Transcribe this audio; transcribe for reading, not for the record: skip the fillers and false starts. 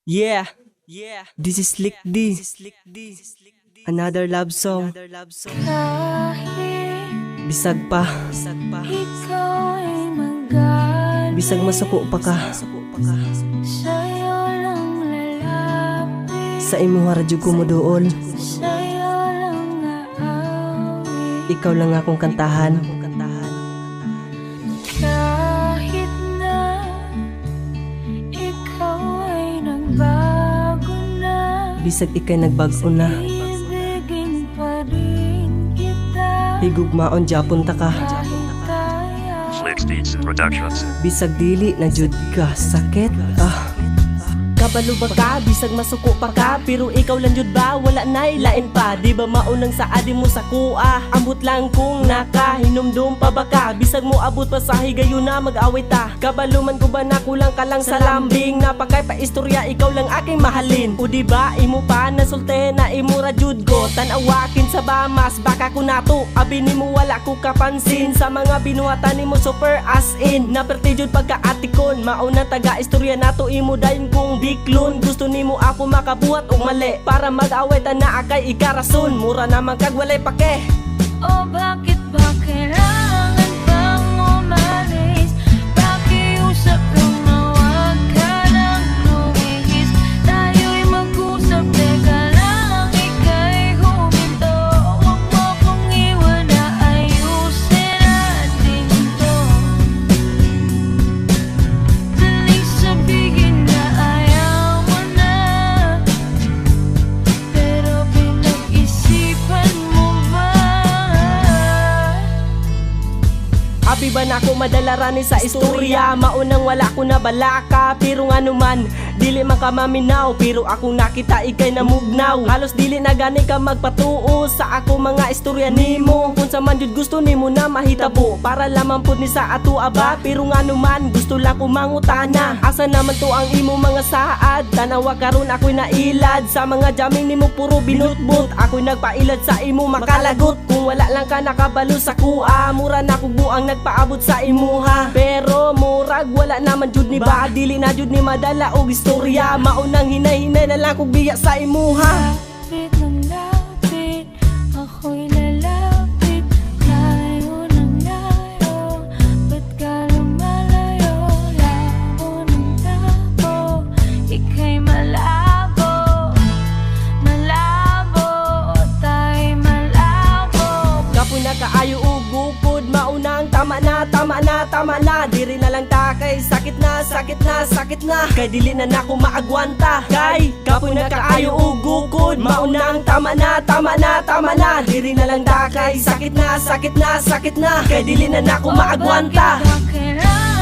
Yeah, this is Slick D. Another love song. Kahit Bisag pa, ikaw ay magaling, bisag masuko pa ka. sa'yo lang lalapit, Sa imo radyo ko mo doon. sa'yo lang naawit. Ikaw lang akong kantahan. Kahit na ikaw ay nagbago na, Bisag ikay nagbago na. ibigin pa rin kita. Higugmaon Japon ta ka. Kahit kaya Slick Steeds Productions. Bisag dili na jud ka sakit. Kabalo ba ka, bisag masuko pa ka, pero ikaw lang jud ba, wala na'y lain pa. Di ba maunang sa adi mo sa kuha, ambot lang kung nakahinumdum pa ba ka. Bisag mo abot pa sa higayon na mag-away ta. Kabalo man ko ba na kulang ka lang sa lambing, napakay pa istorya, ikaw lang aking mahalin. O di ba imo pa nasulte na imo ra jud ko, tanawakin sa bamas, baka ko nato, abi nimo wala ko kapansin. Sa mga binuhatan nimo super as in, naperti jud pagka-atikon, mauna taga istorya nato imo dayon kung biklon. Gusto nimo ako makabuhat og mali, para mag-away ta na akay ikarason. Mura naman kag walay pake. o bakit ba kailangan pang umalis? Pakiusap lang na wag ka nang lumihis. Tayo'y mag-usap, teka lang, ika'y huminto. Huwag mo kong iwan na ayusin natin to. Daling sabihin na ayaw mo na, pero pinag-isipan mo ba? Abi ba na ako madalarani sa istorya, maunang wala ko na balaka. Pero nga naman, dili man ka maminaw, pero akong nakita ikay namugnaw. Halos dili na gani ka magpatuo sa ako mga istorya nimo. Kung sa man jud gusto nimo na mahitabo, para lamang pud ni sa ato aba. Pero nga naman, gusto lang ko mangutana, asa naman to ang imo mga saad? Tanawa karon ako'y nailad sa mga jamming nimo, puro binutbut. Ako'y nagpailad sa imo makalagot. Kung wala lang ka nakabalo sa kuha, mura na kog buang nagpaabot sa imuha. Pero murag wala naman jud ni ba, dili na jud ni madala og istorya. Maunang hinay-hinay na lang kog biya sa imuha. Lapit ng lapit, ako'y lalapit. Layo ng layo, ba't ka lumalayo? Labo ng labo, ika'y malabo. Malabo, tayo'y malabo. Kapoy na kaayo og bukod, maunang tama na, tama na, tama na. Diri na lang ta kay sakit na, sakit na, sakit na. Kay dili na nako maagwanta. Kay kapoy na kaayo og bukod, maunang tama na, tama na, tama na. Diri na lang ta kay sakit na, sakit na, sakit na. Kay dili na nako maagwanta. Bakit ba kailangan